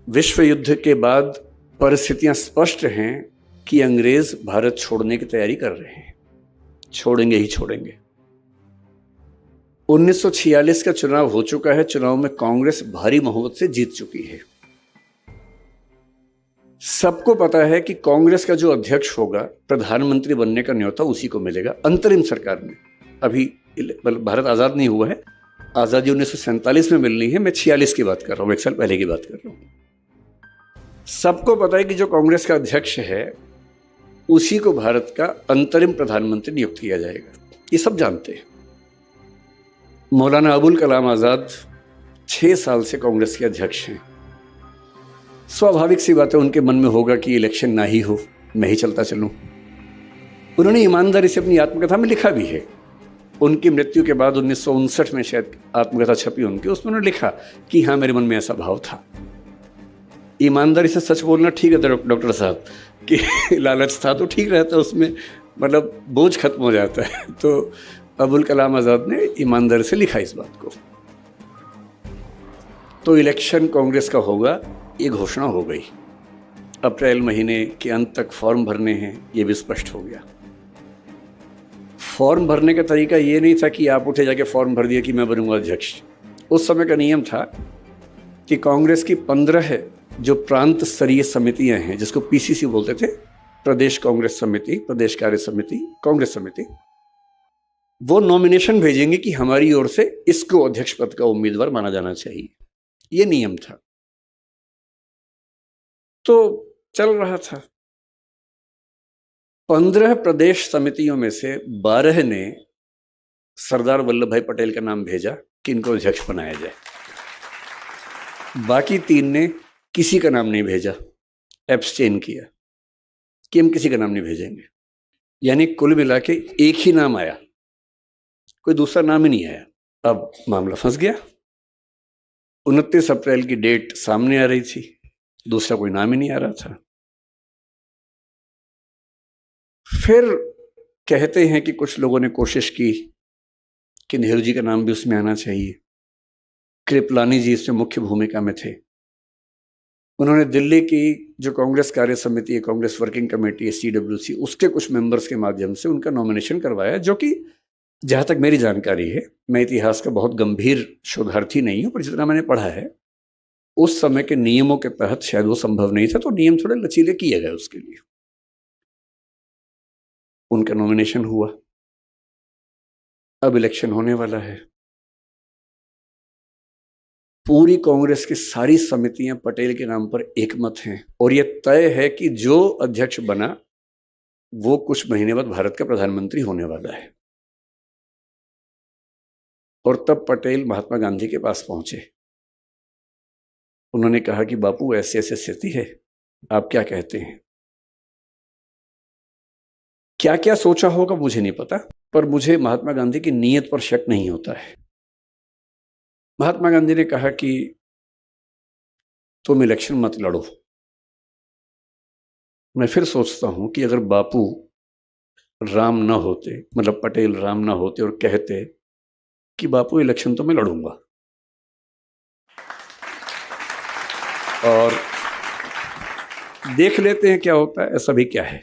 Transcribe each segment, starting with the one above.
विश्व युद्ध के बाद परिस्थितियां स्पष्ट हैं कि अंग्रेज भारत छोड़ने की तैयारी कर रहे हैं, छोड़ेंगे ही छोड़ेंगे। 1946 का चुनाव हो चुका है। चुनाव में कांग्रेस भारी बहुमत से जीत चुकी है। सबको पता है कि कांग्रेस का जो अध्यक्ष होगा, प्रधानमंत्री बनने का न्योता उसी को मिलेगा अंतरिम सरकार में। अभी भारत आजाद नहीं हुआ है, आजादी 1947 में मिलनी है। मैं 46 की बात कर रहा हूं, एक साल पहले की बात कर रहा हूं। सबको पता है कि जो कांग्रेस का अध्यक्ष है उसी को भारत का अंतरिम प्रधानमंत्री नियुक्त किया जाएगा, ये सब जानते हैं। मौलाना अबुल कलाम आजाद 6 साल से कांग्रेस के अध्यक्ष हैं। स्वाभाविक सी बात है, उनके मन में होगा कि इलेक्शन ना ही हो, मैं ही चलता चलूं। उन्होंने ईमानदारी से अपनी आत्मकथा में लिखा भी है। उनकी मृत्यु के बाद 1959 में शायद आत्मकथा छपी उनकी, उसमें उन्होंने लिखा कि हाँ, मेरे मन में ऐसा भाव था। ईमानदारी से सच बोलना ठीक है डॉक्टर साहब, कि लालच था तो ठीक रहता, उसमें मतलब बोझ खत्म हो जाता है। तो अबुल कलाम आज़ाद ने ईमानदारी से लिखा इस बात को। तो इलेक्शन कांग्रेस का होगा, ये घोषणा हो गई। अप्रैल महीने के अंत तक फॉर्म भरने हैं, ये भी स्पष्ट हो गया। फॉर्म भरने का तरीका ये नहीं था कि आप उठे जाके फॉर्म भर दिया कि मैं बनूंगा अध्यक्ष। उस समय का नियम था कि कांग्रेस की 15 जो प्रांत स्तरीय समितियां हैं, जिसको पीसीसी बोलते थे, प्रदेश कांग्रेस समिति, प्रदेश कार्य समिति, कांग्रेस समिति, वो नॉमिनेशन भेजेंगे कि हमारी ओर से इसको अध्यक्ष पद का उम्मीदवार माना जाना चाहिए। ये नियम था। तो चल रहा था। 15 प्रदेश समितियों में से 12 ने सरदार वल्लभ भाई पटेल का नाम भेजा कि इनको अध्यक्ष बनाया जाए। बाकी 3 ने किसी का नाम नहीं भेजा, एब्सटेन किया कि हम किसी का नाम नहीं भेजेंगे। यानी कुल मिला के एक ही नाम आया, कोई दूसरा नाम ही नहीं आया। अब मामला फंस गया। 29 अप्रैल की डेट सामने आ रही थी, दूसरा कोई नाम ही नहीं आ रहा था। फिर कहते हैं कि कुछ लोगों ने कोशिश की कि नेहरू जी का नाम भी उसमें आना चाहिए। कृपलानी जी इसमें मुख्य भूमिका में थे। उन्होंने दिल्ली की जो कांग्रेस कार्य समिति है, कांग्रेस वर्किंग कमेटी है, CWC, उसके कुछ मेंबर्स के माध्यम से उनका नॉमिनेशन करवाया, जो कि जहां तक मेरी जानकारी है, मैं इतिहास का बहुत गंभीर शोधार्थी नहीं हूं, पर जितना मैंने पढ़ा है उस समय के नियमों के तहत शायद वो संभव नहीं था, तो नियम थोड़े लचीले किए गए उसके लिए। उनका नॉमिनेशन हुआ। अब इलेक्शन होने वाला है। पूरी कांग्रेस की सारी समितियां पटेल के नाम पर एकमत हैं और यह तय है कि जो अध्यक्ष बना वो कुछ महीने बाद भारत का प्रधानमंत्री होने वाला है। और तब पटेल महात्मा गांधी के पास पहुंचे। उन्होंने कहा कि बापू, ऐसे ऐसे स्थिति है, आप क्या कहते हैं? क्या क्या सोचा होगा मुझे नहीं पता, पर मुझे महात्मा गांधी की नीयत पर शक नहीं होता है। महात्मा गांधी ने कहा कि तुम इलेक्शन मत लड़ो। मैं फिर सोचता हूं कि अगर बापू राम ना होते, मतलब पटेल राम ना होते और कहते कि बापू इलेक्शन तो मैं लड़ूंगा, और देख लेते हैं क्या होता है, ऐसा भी क्या है।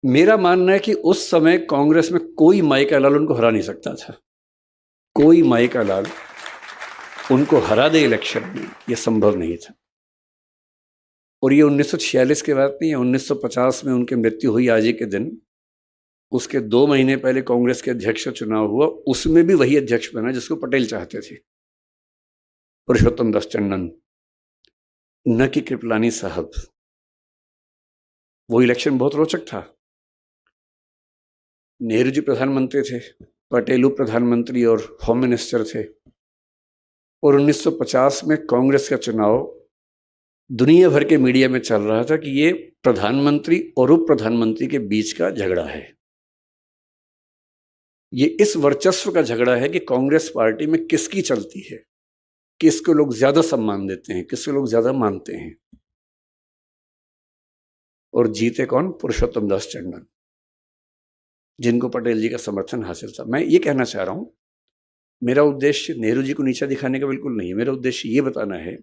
मेरा मानना है कि उस समय कांग्रेस में कोई माई का लाल उनको हरा नहीं सकता था। कोई माई का लाल उनको हरा दे इलेक्शन में, यह संभव नहीं था। और ये 1946 की बात नहीं है, 1950 में उनकी मृत्यु हुई आज ही के दिन। उसके 2 महीने पहले कांग्रेस के अध्यक्ष का चुनाव हुआ, उसमें भी वही अध्यक्ष बना जिसको पटेल चाहते थे, पुरुषोत्तम दास टंडन, न कि कृपलानी साहब। वो इलेक्शन बहुत रोचक था। नेहरू जी प्रधानमंत्री थे, पटेल उप प्रधानमंत्री और होम मिनिस्टर थे। और 1950 में कांग्रेस का चुनाव दुनिया भर के मीडिया में चल रहा था कि ये प्रधानमंत्री और उप प्रधानमंत्री के बीच का झगड़ा है। ये इस वर्चस्व का झगड़ा है कि कांग्रेस पार्टी में किसकी चलती है, किसको लोग ज्यादा सम्मान देते हैं, किसको लोग ज्यादा मानते हैं। और जीते कौन? पुरुषोत्तम दास टंडन, जिनको पटेल जी का समर्थन हासिल था। मैं ये कहना चाह रहा हूं, मेरा उद्देश्य नेहरू जी को नीचा दिखाने का बिल्कुल नहीं है। मेरा उद्देश्य ये बताना है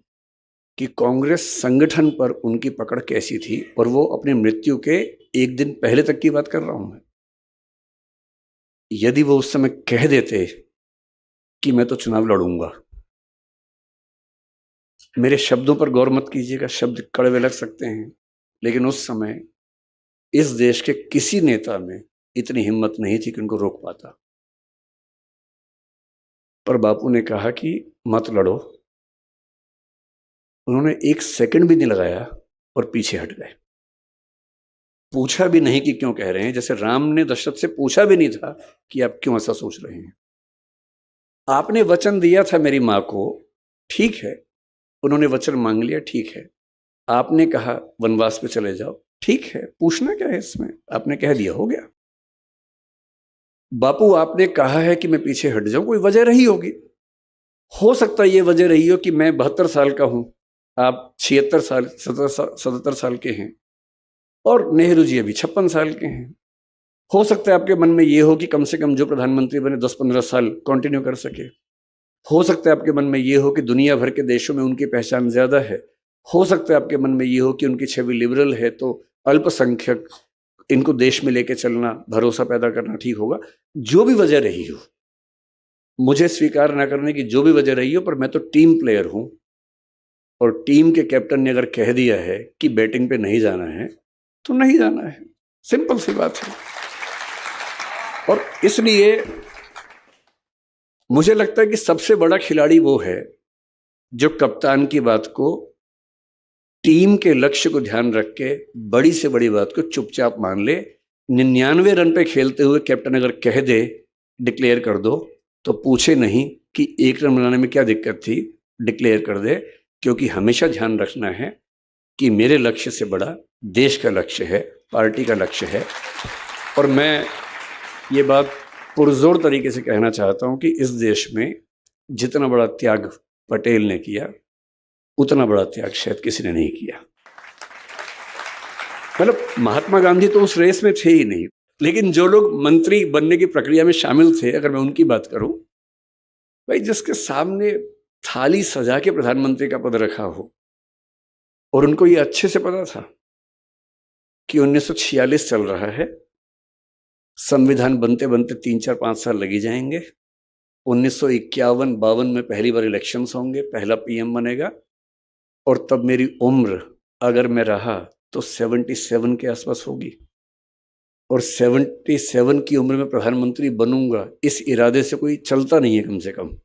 कि कांग्रेस संगठन पर उनकी पकड़ कैसी थी, और वो अपनी मृत्यु के एक दिन पहले तक की बात कर रहा हूं मैं। यदि वो उस समय कह देते कि मैं तो चुनाव लड़ूंगा, मेरे शब्दों पर गौर मत कीजिएगा, शब्द कड़वे लग सकते हैं, लेकिन उस समय इस देश के किसी नेता में इतनी हिम्मत नहीं थी कि उनको रोक पाता। पर बापू ने कहा कि मत लड़ो। उन्होंने एक सेकंड भी नहीं लगाया और पीछे हट गए। पूछा भी नहीं कि क्यों कह रहे हैं, जैसे राम ने दशरथ से पूछा भी नहीं था कि आप क्यों ऐसा सोच रहे हैं। आपने वचन दिया था मेरी मां को, ठीक है, उन्होंने वचन मांग लिया, ठीक है। आपने कहा वनवास पे चले जाओ, ठीक है, पूछना क्या है इसमें, आपने कह दिया, हो गया। बापू आपने कहा है कि मैं पीछे हट जाऊं, कोई वजह रही होगी, हो सकता है ये वजह रही हो कि मैं 72 साल का हूं, आप 76 साल 77 साल के हैं, और नेहरू जी अभी 56 साल के हैं। हो सकता है आपके मन में ये हो कि कम से कम जो प्रधानमंत्री बने 10-15 साल कंटिन्यू कर सके। हो सकता है आपके मन में ये हो कि दुनिया भर के देशों में उनकी पहचान ज्यादा है। हो सकता है आपके मन में ये हो कि उनकी छवि लिबरल है, तो अल्पसंख्यक इनको देश में लेके चलना, भरोसा पैदा करना ठीक होगा। जो भी वजह रही हो, मुझे स्वीकार ना करने की जो भी वजह रही हो, पर मैं तो टीम प्लेयर हूं, और टीम के कैप्टन ने अगर कह दिया है कि बैटिंग पे नहीं जाना है तो नहीं जाना है, सिंपल सी बात है। और इसलिए मुझे लगता है कि सबसे बड़ा खिलाड़ी वो है जो कप्तान की बात को, टीम के लक्ष्य को ध्यान रख के बड़ी से बड़ी बात को चुपचाप मान ले। 99 रन पे खेलते हुए कैप्टन अगर कह दे डिक्लेयर कर दो, तो पूछे नहीं कि 1 रन बनाने में क्या दिक्कत थी, डिक्लेयर कर दे। क्योंकि हमेशा ध्यान रखना है कि मेरे लक्ष्य से बड़ा देश का लक्ष्य है, पार्टी का लक्ष्य है। और मैं ये बात पुरजोर तरीके से कहना चाहता हूं कि इस देश में जितना बड़ा त्याग पटेल ने किया, उतना बड़ा त्याग शायद किसी ने नहीं किया। मतलब महात्मा गांधी तो उस रेस में थे ही नहीं, लेकिन जो लोग मंत्री बनने की प्रक्रिया में शामिल थे, अगर मैं उनकी बात करूं, भाई जिसके सामने थाली सजा के प्रधानमंत्री का पद रखा हो, और उनको ये अच्छे से पता था कि 1946 चल रहा है, संविधान बनते बनते 3-4-5 साल लगी जाएंगे, 1951-52 में पहली बार इलेक्शंस होंगे, पहला पीएम बनेगा, और तब मेरी उम्र अगर मैं रहा तो 77 के आसपास होगी, और 77 की उम्र में प्रधानमंत्री बनूंगा, इस इरादे से कोई चलता नहीं है। कम से कम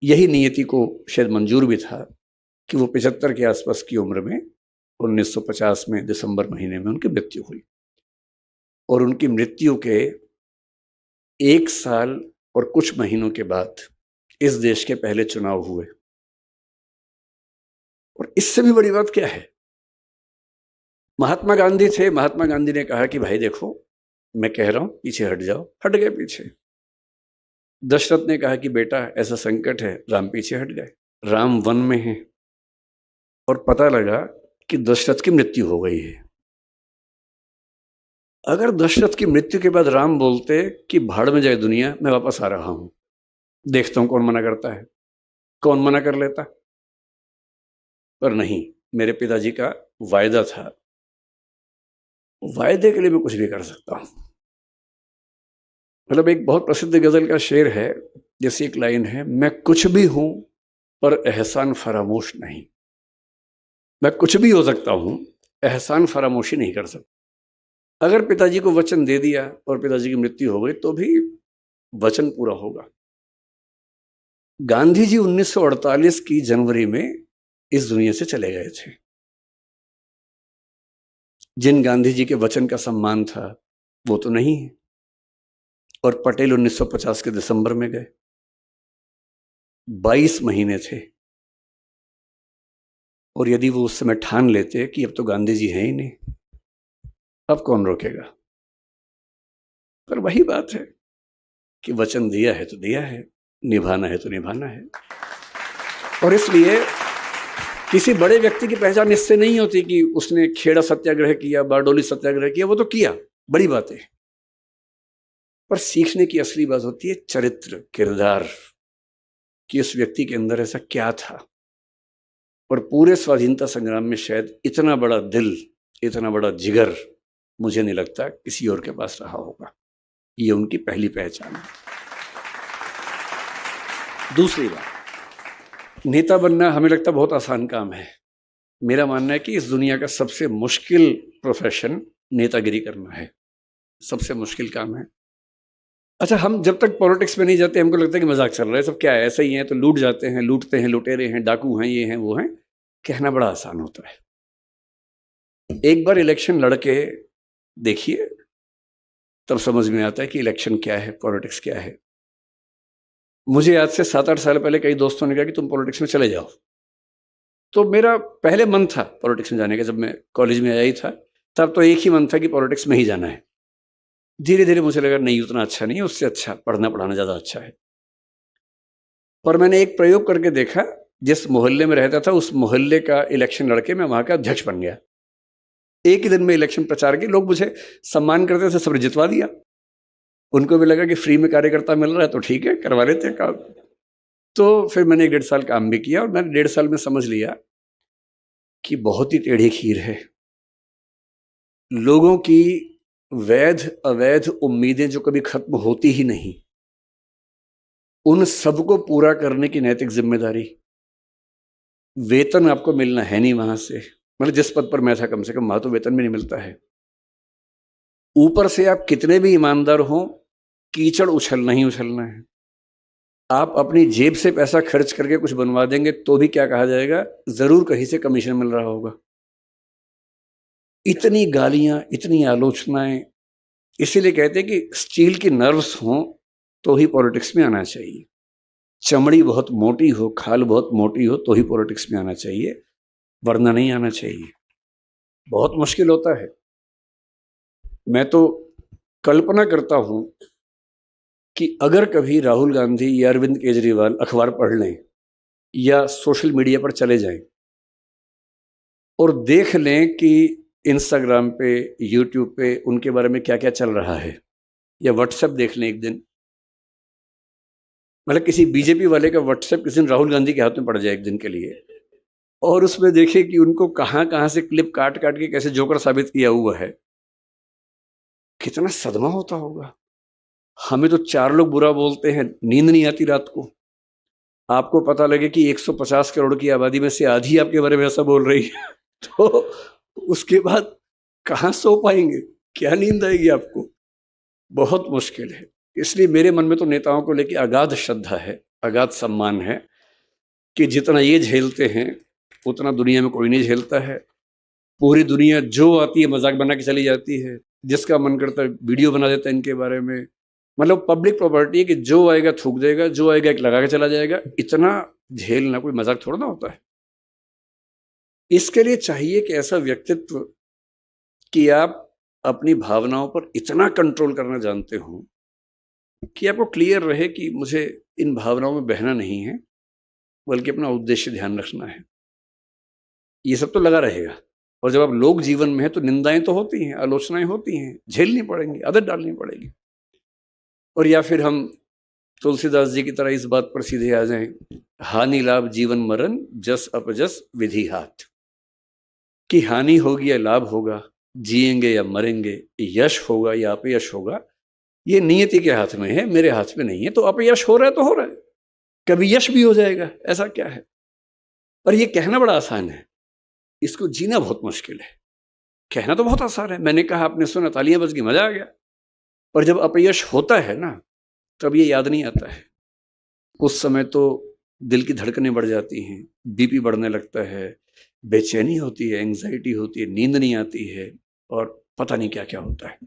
यही नियति को शायद मंजूर भी था कि वो 75 के आसपास की उम्र में 1950 में दिसंबर महीने में उनकी मृत्यु हुई। और उनकी मृत्यु के 1 साल और कुछ महीनों के बाद इस देश के पहले चुनाव हुए। और इससे भी बड़ी बात क्या है, महात्मा गांधी थे, महात्मा गांधी ने कहा कि भाई देखो, मैं कह रहा हूं पीछे हट जाओ, हट गए पीछे। दशरथ ने कहा कि बेटा ऐसा संकट है, राम पीछे हट गए। राम वन में है, और पता लगा कि दशरथ की मृत्यु हो गई है। अगर दशरथ की मृत्यु के बाद राम बोलते कि भाड़ में जाए दुनिया, मैं वापस आ रहा हूं, देखता हूं कौन मना करता है, कौन मना कर लेता। पर नहीं, मेरे पिताजी का वायदा था, वायदे के लिए मैं कुछ भी कर सकता हूं। मतलब एक बहुत प्रसिद्ध गजल का शेर है, जैसी एक लाइन है, मैं कुछ भी हूं पर एहसान फरामोश नहीं। मैं कुछ भी हो सकता हूं, एहसान फरामोशी नहीं कर सकता। अगर पिताजी को वचन दे दिया और पिताजी की मृत्यु हो गई, तो भी वचन पूरा होगा। गांधी जी 1948 की जनवरी में इस दुनिया से चले गए थे। जिन गांधी जी के वचन का सम्मान था वो तो नहीं है। और पटेल 1950 के दिसंबर में गए, 22 महीने थे। और यदि वो उस समय ठान लेते कि अब तो गांधी जी हैं ही नहीं, अब कौन रोकेगा। पर वही बात है कि वचन दिया है तो दिया है, निभाना है तो निभाना है। और इसलिए किसी बड़े व्यक्ति की पहचान इससे नहीं होती कि उसने खेड़ा सत्याग्रह किया, बारडोली सत्याग्रह किया, वो तो किया, बड़ी बात है। पर सीखने की असली बात होती है चरित्र, किरदार, कि उस व्यक्ति के अंदर ऐसा क्या था। पर पूरे स्वाधीनता संग्राम में शायद इतना बड़ा दिल, इतना बड़ा जिगर मुझे नहीं लगता किसी और के पास रहा होगा। ये उनकी पहली पहचान है। दूसरी बात, नेता बनना हमें लगता बहुत आसान काम है। मेरा मानना है कि इस दुनिया का सबसे मुश्किल प्रोफेशन नेतागिरी करना है, सबसे मुश्किल काम है। अच्छा, हम जब तक पॉलिटिक्स में नहीं जाते हमको लगता है कि मजाक चल रहा है, सब क्या है, ऐसा ही है, तो लूट जाते हैं, लूटते हैं, लुटेरे हैं, डाकू हैं, ये हैं, वो हैं। कहना बड़ा आसान होता है। एक बार इलेक्शन लड़के देखिए, तब समझ में आता है कि इलेक्शन क्या है, पॉलिटिक्स क्या है। मुझे आज से 7-8 साल पहले कई दोस्तों ने कहा कि तुम पॉलिटिक्स में चले जाओ, तो मेरा पहले मन था पॉलिटिक्स में जाने का। जब मैं कॉलेज में आया ही था तब तो एक ही मन था कि पॉलिटिक्स में ही जाना है। धीरे धीरे मुझे लगा नहीं, उतना अच्छा नहीं है, उससे अच्छा पढ़ना पढ़ाना ज़्यादा अच्छा है। पर मैंने एक प्रयोग करके देखा, जिस मोहल्ले में रहता था उस मोहल्ले का इलेक्शन लड़के मैं वहाँ का अध्यक्ष बन गया। एक ही दिन में इलेक्शन प्रचार के लोग मुझे सम्मान करते थे, सब जितवा दिया। उनको भी लगा कि फ्री में कार्यकर्ता मिल रहा है तो ठीक है, करवा लेते हैं काम। तो फिर मैंने 1.5 साल काम भी किया और मैंने 1.5 साल में समझ लिया कि बहुत ही टेढ़ी खीर है। लोगों की वैध अवैध उम्मीदें जो कभी खत्म होती ही नहीं, उन सबको पूरा करने की नैतिक जिम्मेदारी। वेतन आपको मिलना है नहीं वहां से, मतलब जिस पद पर मैं था कम से कम वहां तो वेतन भी नहीं मिलता है। ऊपर से आप कितने भी ईमानदार हों, कीचड़ उछलना ही उछलना है। आप अपनी जेब से पैसा खर्च करके कुछ बनवा देंगे तो भी क्या कहा जाएगा, जरूर कहीं से कमीशन मिल रहा होगा। इतनी गालियां, इतनी आलोचनाएं। इसीलिए कहते हैं कि स्टील की नर्व्स हों तो ही पॉलिटिक्स में आना चाहिए। चमड़ी बहुत मोटी हो, खाल बहुत मोटी हो तो ही पॉलिटिक्स में आना चाहिए, वरना नहीं आना चाहिए। बहुत मुश्किल होता है। मैं तो कल्पना करता हूं कि अगर कभी राहुल गांधी या अरविंद केजरीवाल अखबार पढ़ लें या सोशल मीडिया पर चले जाएं और देख लें कि इंस्टाग्राम पे, यूट्यूब पे उनके बारे में क्या क्या चल रहा है, या व्हाट्सएप देख लें एक दिन, मतलब किसी बीजेपी वाले का व्हाट्सएप किसी दिन राहुल गांधी के हाथ में पड़ जाए एक दिन के लिए, और उसमें देखे कि उनको कहां कहां से क्लिप काट काट के कैसे जोकर साबित किया हुआ है, कितना सदमा होता होगा। हमें तो 4 लोग बुरा बोलते हैं, नींद नहीं आती रात को। आपको पता लगे कि 150 करोड़ की आबादी में से आधी आपके बारे में ऐसा बोल रही है तो उसके बाद कहां सो पाएंगे, क्या नींद आएगी आपको? बहुत मुश्किल है। इसलिए मेरे मन में तो नेताओं को लेकर अगाध श्रद्धा है, अगाध सम्मान है कि जितना ये झेलते हैं उतना दुनिया में कोई नहीं झेलता है। पूरी दुनिया जो आती है मजाक बना के चली जाती है, जिसका मन करता है वीडियो बना देता है इनके बारे में। मतलब पब्लिक प्रॉपर्टी है कि जो आएगा थूक देगा, जो आएगा एक लगा के चला जाएगा। इतना झेलना कोई मजाक थोड़ा ना होता है। इसके लिए चाहिए कि ऐसा व्यक्तित्व कि आप अपनी भावनाओं पर इतना कंट्रोल करना जानते हो कि आपको क्लियर रहे कि मुझे इन भावनाओं में बहना नहीं है, बल्कि अपना उद्देश्य ध्यान रखना है। ये सब तो लगा रहेगा। और जब आप लोग जीवन में है तो निंदाएं तो होती हैं, आलोचनाएं होती हैं, झेलनी पड़ेंगी, आदत डालनी पड़ेगी। और या फिर हम तुलसीदास जी की तरह इस बात पर सीधे आ जाएं, हानि लाभ जीवन मरण जस अपजस विधि हाथ। कि हानि होगी या लाभ होगा, जिएंगे या मरेंगे, यश होगा या अपयश होगा, ये नियति के हाथ में है, मेरे हाथ में नहीं है। तो अपयश हो रहा है तो हो रहा है, कभी यश भी हो जाएगा, ऐसा क्या है। और ये कहना बड़ा आसान है, इसको जीना बहुत मुश्किल है। कहना तो बहुत आसान है, मैंने कहा, आपने सुना, तालियां बज गई, मजा आ गया। पर जब अपयश होता है ना, तब ये याद नहीं आता है। उस समय तो दिल की धड़कनें बढ़ जाती हैं, बीपी बढ़ने लगता है, बेचैनी होती है, एंग्जाइटी होती है, नींद नहीं आती है, और पता नहीं क्या क्या होता है।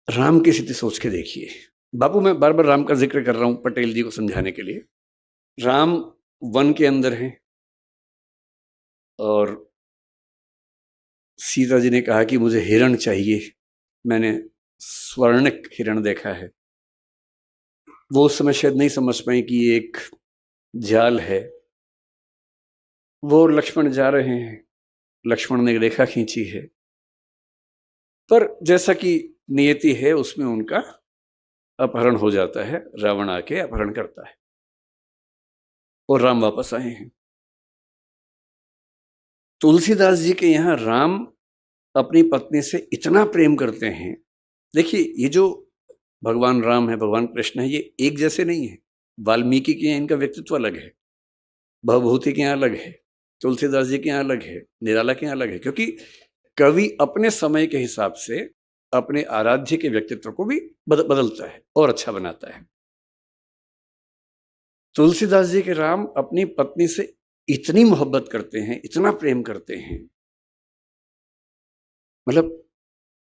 राम की स्थिति सोच के देखिए। बापू, मैं बार बार राम का जिक्र कर रहा हूं पटेल जी को समझाने के लिए। राम वन के अंदर हैं और सीता जी ने कहा कि मुझे हिरण चाहिए, मैंने स्वर्णिक हिरण देखा है। वो उस समय शायद नहीं समझ पाई कि ये एक जाल है। वो और लक्ष्मण जा रहे हैं, लक्ष्मण ने रेखा खींची है, पर जैसा कि नियति है उसमें उनका अपहरण हो जाता है, रावण आके अपहरण करता है। और राम वापस आए हैं। तुलसीदास जी के यहाँ राम अपनी पत्नी से इतना प्रेम करते हैं। देखिए, ये जो भगवान राम है, भगवान कृष्ण है, ये एक जैसे नहीं है। वाल्मीकि के यहाँ इनका व्यक्तित्व अलग है, भवभूति के यहाँ अलग है, तुलसीदास जी के यहाँ अलग है, निराला के यहाँ अलग है, क्योंकि कवि अपने समय के हिसाब से अपने आराध्य के व्यक्तित्व को भी बदलता है और अच्छा बनाता है। तुलसीदास जी के राम अपनी पत्नी से इतनी मोहब्बत करते हैं, इतना प्रेम करते हैं, मतलब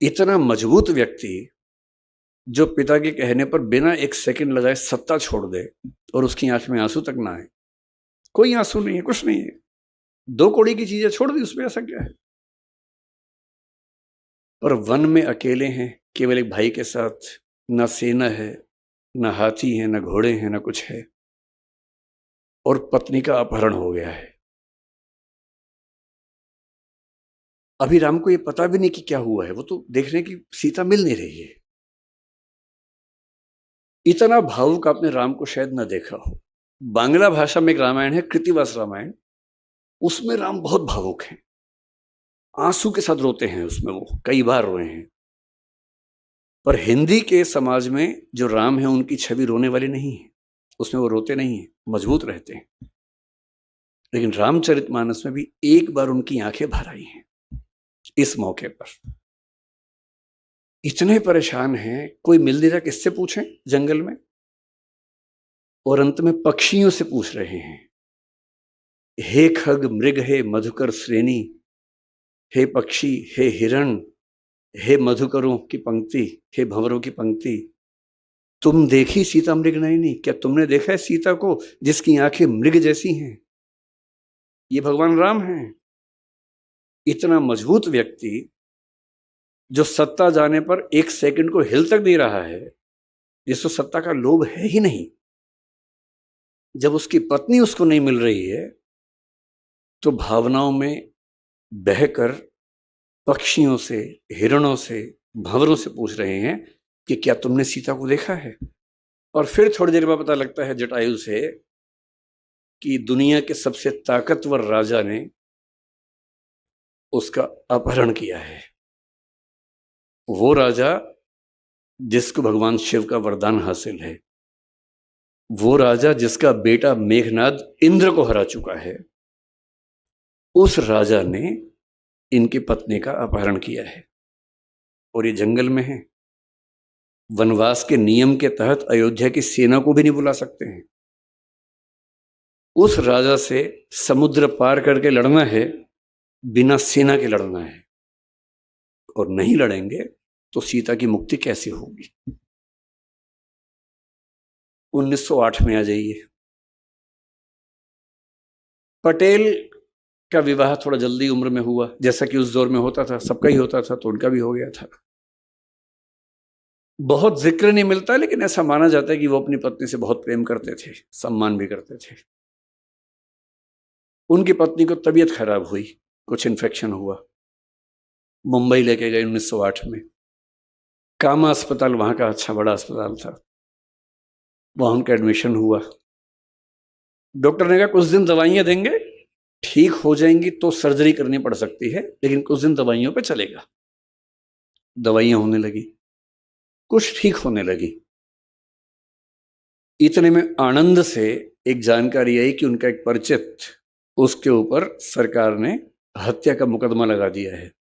इतना मजबूत व्यक्ति जो पिता के कहने पर बिना एक सेकंड लगाए सत्ता छोड़ दे और उसकी आंख में आंसू तक ना आए। कोई आंसू नहीं है, कुछ नहीं है, 2 कौड़ी की चीजें छोड़ दी, उसमें ऐसा क्या है। और वन में अकेले हैं, केवल एक भाई के साथ, ना सेना है, ना हाथी है, ना घोड़े हैं, ना कुछ है, और पत्नी का अपहरण हो गया है। अभी राम को ये पता भी नहीं कि क्या हुआ है, वो तो देख रहे हैं कि सीता मिल नहीं रही है। इतना भावुक आपने राम को शायद ना देखा हो। बांग्ला भाषा में एक रामायण है, कृतिवास रामायण, उसमें राम बहुत भावुक हैं, आंसू के साथ रोते हैं, उसमें वो कई बार रोए हैं। पर हिंदी के समाज में जो राम है, उनकी छवि रोने वाली नहीं है, उसमें वो रोते नहीं है, मजबूत रहते हैं। लेकिन रामचरितमानस में भी एक बार उनकी आंखें भर आई हैं इस मौके पर। इतने परेशान हैं, कोई मिल नहीं रहा, किससे पूछें जंगल में, और अंत में पक्षियों से पूछ रहे हैं, हे खग मृग, हे मधुकर श्रेणी, हे पक्षी, हे हिरण, हे मधुकरों की पंक्ति, हे भंवरों की पंक्ति, तुम देखी सीता मृग नयनी, क्या तुमने देखा है सीता को जिसकी आंखें मृग जैसी हैं। ये भगवान राम हैं। इतना मजबूत व्यक्ति जो सत्ता जाने पर एक सेकंड को हिल तक नहीं रहा है, जिसको सत्ता का लोभ है ही नहीं, जब उसकी पत्नी उसको नहीं मिल रही है तो भावनाओं में बहकर पक्षियों से, हिरणों से, भंवरों से पूछ रहे हैं कि क्या तुमने सीता को देखा है। और फिर थोड़ी देर बाद पता लगता है जटायु से कि दुनिया के सबसे ताकतवर राजा ने उसका अपहरण किया है। वो राजा जिसको भगवान शिव का वरदान हासिल है, वो राजा जिसका बेटा मेघनाद इंद्र को हरा चुका है, उस राजा ने इनकी पत्नी का अपहरण किया है। और ये जंगल में है, वनवास के नियम के तहत अयोध्या की सेना को भी नहीं बुला सकते हैं। उस राजा से समुद्र पार करके लड़ना है, बिना सेना के लड़ना है, और नहीं लड़ेंगे तो सीता की मुक्ति कैसे होगी। 1908 में आ जाइए। पटेल का विवाह थोड़ा जल्दी उम्र में हुआ, जैसा कि उस दौर में होता था, सबका ही होता था, तो उनका भी हो गया था। बहुत जिक्र नहीं मिलता, लेकिन ऐसा माना जाता है कि वो अपनी पत्नी से बहुत प्रेम करते थे, सम्मान भी करते थे। उनकी पत्नी को तबीयत खराब हुई, कुछ इन्फेक्शन हुआ, मुंबई लेके गए 1908 में। कामा अस्पताल वहां का अच्छा बड़ा अस्पताल था, वहां उनका एडमिशन हुआ। डॉक्टर ने कहा कुछ दिन दवाइयां देंगे, ठीक हो जाएंगी तो सर्जरी करनी पड़ सकती है, लेकिन कुछ दिन दवाइयों पे चलेगा। दवाइयां होने लगी, कुछ ठीक होने लगी। इतने में आनंद से एक जानकारी आई कि उनका एक परिचित, उसके ऊपर सरकार ने हत्या का मुकदमा लगा दिया है।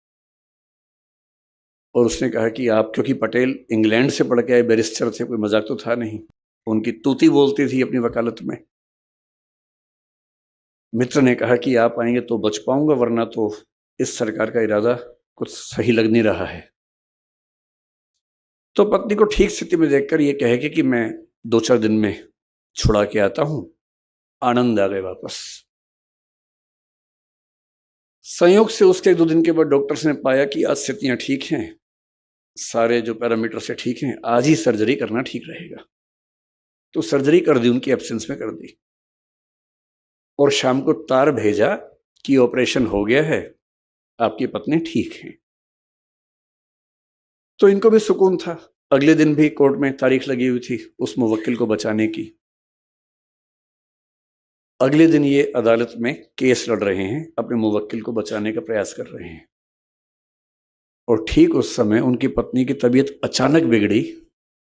और उसने कहा कि आप, क्योंकि पटेल इंग्लैंड से पढ़ के आए बैरिस्टर थे, कोई मजाक तो था नहीं, उनकी तूती बोलती थी अपनी वकालत में। मित्र ने कहा कि आप आएंगे तो बच पाऊंगा, वरना तो इस सरकार का इरादा कुछ सही लग नहीं रहा है। तो पत्नी को ठीक स्थिति में देखकर ये कहे कि मैं 2-4 दिन में छुड़ा के आता हूं। आनंद आ गए वापस। संयोग से उसके 2 दिन के बाद डॉक्टर्स ने पाया कि आज स्थितियां ठीक हैं, सारे जो पैरामीटर से ठीक हैं, आज ही सर्जरी करना ठीक रहेगा। तो सर्जरी कर दी, उनकी एब्सेंस में कर दी, और शाम को तार भेजा कि ऑपरेशन हो गया है, आपकी पत्नी ठीक है। तो इनको भी सुकून था। अगले दिन भी कोर्ट में तारीख लगी हुई थी उस मुवक्किल को बचाने की। अगले दिन ये अदालत में केस लड़ रहे हैं, अपने मुवक्किल को बचाने का प्रयास कर रहे हैं, और ठीक उस समय उनकी पत्नी की तबीयत अचानक बिगड़ी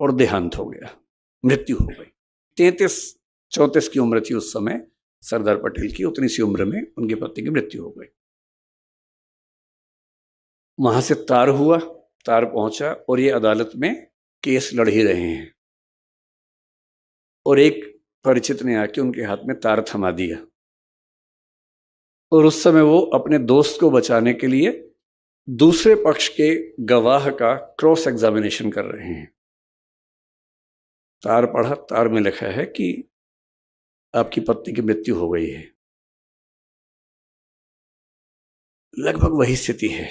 और देहांत हो गया, मृत्यु हो गई। 33-34 की उम्र थी उस समय सरदार पटेल की, उतनी सी उम्र में उनकी पत्नी की मृत्यु हो गई। वहां से तार हुआ, तार पहुंचा और ये अदालत में केस लड़ ही रहे हैं, और एक परिचित ने आके उनके हाथ में तार थमा दिया, और उस समय वो अपने दोस्त को बचाने के लिए दूसरे पक्ष के गवाह का क्रॉस एग्जामिनेशन कर रहे हैं। तार पढ़ा, तार में लिखा है कि आपकी पत्नी की मृत्यु हो गई है। लगभग वही स्थिति है।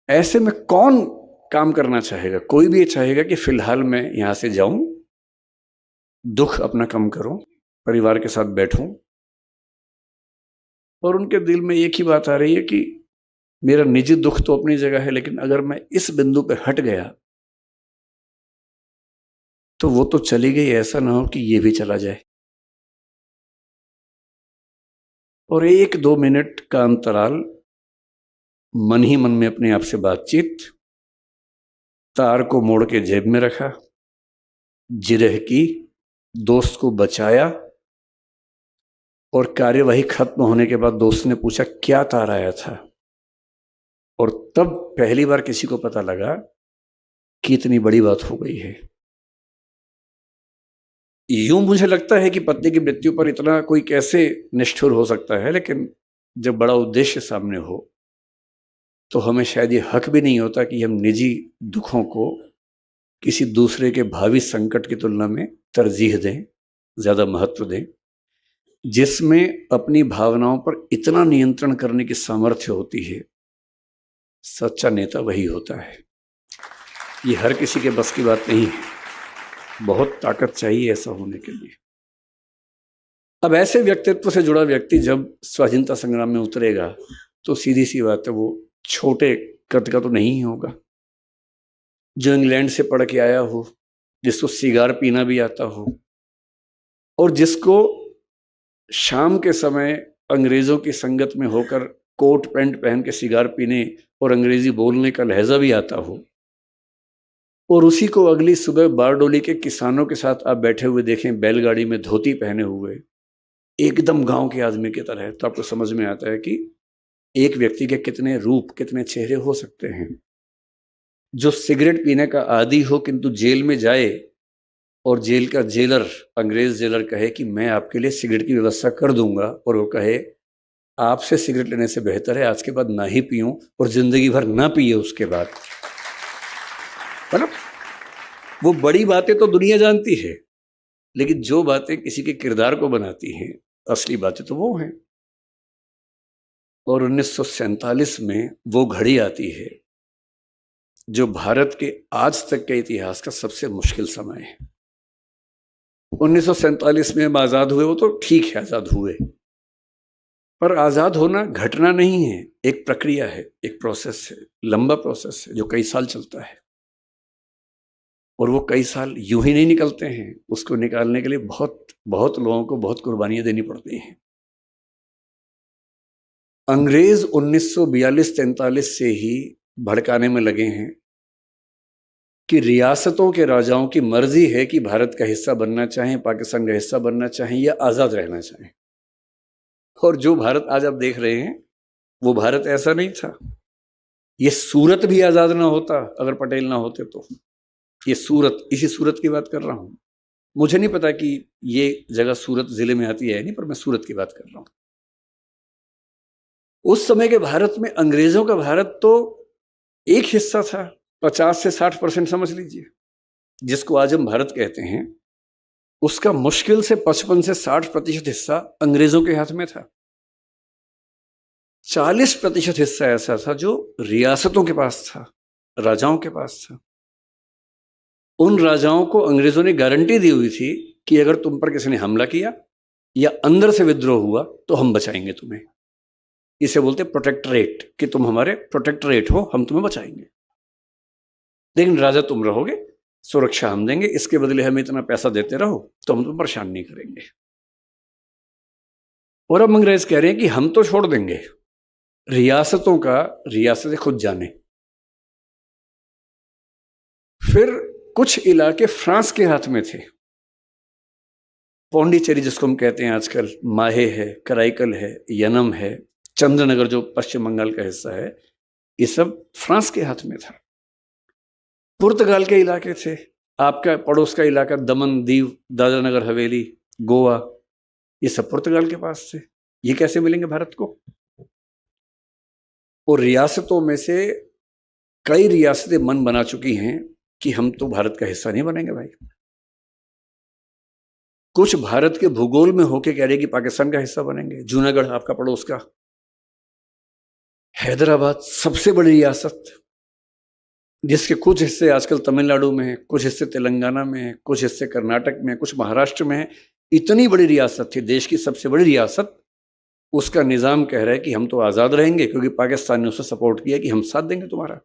ऐसे में कौन काम करना चाहेगा? कोई भी ये चाहेगा कि फिलहाल मैं यहां से जाऊं, दुख अपना कम करूं, परिवार के साथ बैठूं, और उनके दिल में एक ही बात आ रही है कि मेरा निजी दुख तो अपनी जगह है, लेकिन अगर मैं इस बिंदु पर हट गया तो वो तो चली गई, ऐसा ना हो कि ये भी चला जाए। और 1-2 मिनट का अंतराल, मन ही मन में अपने आप से बातचीत, तार को मोड़ के जेब में रखा, जिरह की, दोस्त को बचाया, और कार्यवाही खत्म होने के बाद दोस्त ने पूछा क्या तार आया था, और तब पहली बार किसी को पता लगा कि इतनी बड़ी बात हो गई है। यूं मुझे लगता है कि पत्नी की मृत्यु पर इतना कोई कैसे निष्ठुर हो सकता है, लेकिन जब बड़ा उद्देश्य सामने हो तो हमें शायद ये हक भी नहीं होता कि हम निजी दुखों को किसी दूसरे के भावी संकट की तुलना में तरजीह दें, ज्यादा महत्व दें। जिसमें अपनी भावनाओं पर इतना नियंत्रण करने की सामर्थ्य होती है, सच्चा नेता वही होता है। ये हर किसी के बस की बात नहीं है, बहुत ताकत चाहिए ऐसा होने के लिए। अब ऐसे व्यक्तित्व से जुड़ा व्यक्ति जब स्वाधीनता संग्राम में उतरेगा तो सीधी सी बात है, वो छोटे कद का तो नहीं ही होगा। जो इंग्लैंड से पढ़ के आया हो, जिसको सिगार पीना भी आता हो, और जिसको शाम के समय अंग्रेजों की संगत में होकर कोट पैंट पहन के सिगार पीने और अंग्रेजी बोलने का लहजा भी आता हो, और उसी को अगली सुबह बारडोली के किसानों के साथ आप बैठे हुए देखें, बैलगाड़ी में धोती पहने हुए, एकदम गांव के आदमी की तरह, तो आपको समझ में आता है कि एक व्यक्ति के कितने रूप, कितने चेहरे हो सकते हैं। जो सिगरेट पीने का आदी हो किंतु जेल में जाए और जेल का जेलर, अंग्रेज जेलर कहे कि मैं आपके लिए सिगरेट की व्यवस्था कर दूंगा, और वो कहे आपसे सिगरेट लेने से बेहतर है आज के बाद ना ही पीऊं और जिंदगी भर ना पिए उसके बाद। मतलब वो बड़ी बातें तो दुनिया जानती है, लेकिन जो बातें किसी के किरदार को बनाती हैं, असली बातें तो वो हैं। और 1947 में वो घड़ी आती है जो भारत के आज तक के इतिहास का सबसे मुश्किल समय है। 1947 में हम आजाद हुए, वो तो ठीक है आजाद हुए, पर आजाद होना घटना नहीं है, एक प्रक्रिया है, एक प्रोसेस है, लंबा प्रोसेस है जो कई साल चलता है। और वो कई साल यूं ही नहीं निकलते हैं, उसको निकालने के लिए बहुत बहुत लोगों को बहुत कुर्बानियां देनी पड़ती हैं। अंग्रेज 1942-43 से ही भड़काने में लगे हैं कि रियासतों के राजाओं की मर्जी है कि भारत का हिस्सा बनना चाहें, पाकिस्तान का हिस्सा बनना चाहें या आजाद रहना चाहें। और जो भारत आज आप देख रहे हैं वो भारत ऐसा नहीं था। ये सूरत भी आजाद ना होता अगर पटेल ना होते तो। ये सूरत, इसी सूरत की बात कर रहा हूं। मुझे नहीं पता कि ये जगह सूरत जिले में आती है नहीं, पर मैं सूरत की बात कर रहा हूं। उस समय के भारत में अंग्रेजों का भारत तो एक हिस्सा था, 50 से 60% समझ लीजिए, जिसको आज हम भारत कहते हैं, उसका मुश्किल से 55 से 60% हिस्सा अंग्रेजों के हाथ में था। 40% हिस्सा ऐसा था जो रियासतों के पास था, राजाओं के पास था। उन राजाओं को अंग्रेजों ने गारंटी दी हुई थी कि अगर तुम पर किसी ने हमला किया या अंदर से विद्रोह हुआ तो हम बचाएंगे तुम्हें। इसे बोलते प्रोटेक्टरेट, कि तुम हमारे प्रोटेक्टरेट हो, हम तुम्हें बचाएंगे, लेकिन राजा तुम रहोगे, सुरक्षा हम देंगे, इसके बदले हमें इतना पैसा देते रहो तो हम तुम्हें परेशान नहीं करेंगे। और अब अंग्रेज कह रहे हैं कि हम तो छोड़ देंगे, रियासतों का रियासतें खुद जाने। फिर कुछ इलाके फ्रांस के हाथ में थे, पौंडीचेरी जिसको हम कहते हैं आजकल, माहे है, कराईकल है, यनम है, चंद्रनगर जो पश्चिम बंगाल का हिस्सा है, ये सब फ्रांस के हाथ में था। पुर्तगाल के इलाके थे, आपका पड़ोस का इलाका दमन, दीव, दादरा नगर हवेली, गोवा, ये सब पुर्तगाल के पास थे। ये कैसे मिलेंगे भारत को? और रियासतों में से कई रियासतें मन बना चुकी हैं कि हम तो भारत का हिस्सा नहीं बनेंगे भाई। कुछ भारत के भूगोल में होके कह रहे कि पाकिस्तान का हिस्सा बनेंगे। जूनागढ़ आपका पड़ोस का, हैदराबाद सबसे बड़ी रियासत, जिसके कुछ हिस्से आजकल तमिलनाडु में है, कुछ हिस्से तेलंगाना में है, कुछ हिस्से कर्नाटक में है, कुछ महाराष्ट्र में है। इतनी बड़ी रियासत थी, देश की सबसे बड़ी रियासत, उसका निजाम कह रहा है कि हम तो आज़ाद रहेंगे क्योंकि पाकिस्तान ने उसे सपोर्ट किया कि हम साथ देंगे तुम्हारा।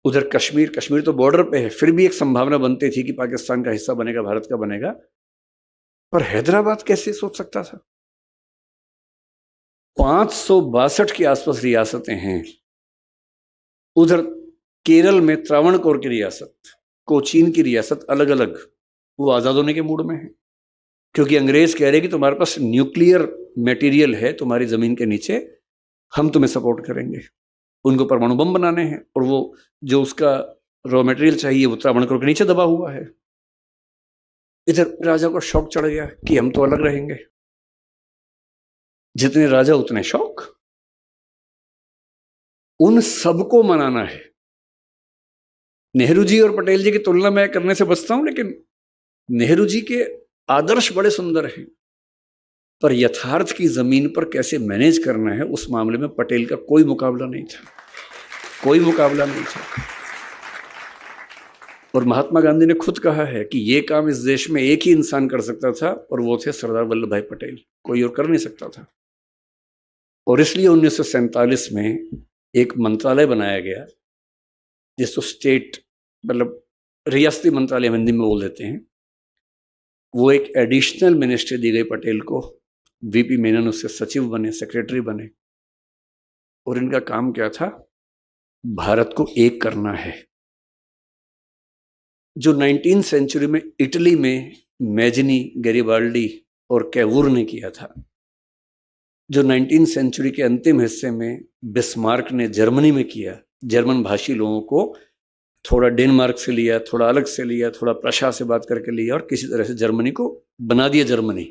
उधर कश्मीर, कश्मीर तो बॉर्डर पे है, फिर भी एक संभावना बनती थी कि पाकिस्तान का हिस्सा बनेगा, भारत का बनेगा। पर हैदराबाद कैसे सोच सकता था? 562 के आसपास रियासतें हैं। उधर केरल में त्रावणकोर की रियासत, कोचीन की रियासत, अलग अलग, वो आज़ाद होने के मूड में है क्योंकि अंग्रेज कह रहे कि तुम्हारे पास न्यूक्लियर मटेरियल है तुम्हारी ज़मीन के नीचे, हम तुम्हें सपोर्ट करेंगे। उनको परमाणु बम बनाने हैं और वो जो उसका रॉ मटेरियल चाहिए वो त्रावणकोर के नीचे दबा हुआ है। इधर राजा को शौक चढ़ गया कि हम तो अलग रहेंगे। जितने राजा उतने शौक। उन सबको मनाना है। नेहरू जी और पटेल जी की तुलना मैं करने से बचता हूं, लेकिन नेहरू जी के आदर्श बड़े सुंदर हैं, पर यथार्थ की जमीन पर कैसे मैनेज करना है उस मामले में पटेल का कोई मुकाबला नहीं था, कोई मुकाबला नहीं था। और महात्मा गांधी ने खुद कहा है कि ये काम इस देश में एक ही इंसान कर सकता था और वो थे सरदार वल्लभ भाई पटेल, कोई और कर नहीं सकता था। और इसलिए 1947 में एक मंत्रालय बनाया गया जिसको स्टेट, मतलब रियासती मंत्रालय हिंदी में बोल देते हैं। वो एक एडिशनल मिनिस्ट्री दी गई पटेल को, वीपी मेनन उससे सचिव बने, सेक्रेटरी बने। और इनका काम क्या था? भारत को एक करना है। जो 19वीं सेंचुरी में इटली में मैजनी, गैरिबाल्डी और कैवूर ने किया था, जो 19वीं सेंचुरी के अंतिम हिस्से में बिस्मार्क ने जर्मनी में किया, जर्मन भाषी लोगों को थोड़ा डेनमार्क से लिया, थोड़ा अलग से लिया, थोड़ा प्रशा से बात करके लिया और किसी तरह से जर्मनी को बना दिया जर्मनी।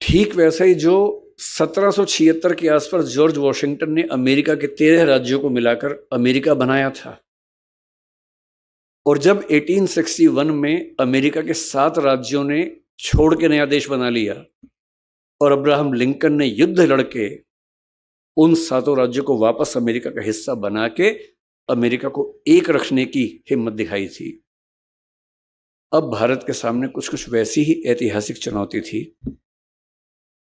ठीक वैसा ही जो 1776 के आसपास जॉर्ज वॉशिंगटन ने अमेरिका के 13 राज्यों को मिलाकर अमेरिका बनाया था। और जब 1861 में अमेरिका के 7 राज्यों ने छोड़ के नया देश बना लिया और अब्राहम लिंकन ने युद्ध लड़के उन 7 राज्यों को वापस अमेरिका का हिस्सा बना के अमेरिका को एक रखने की हिम्मत दिखाई थी। अब भारत के सामने कुछ कुछ वैसी ही ऐतिहासिक चुनौती थी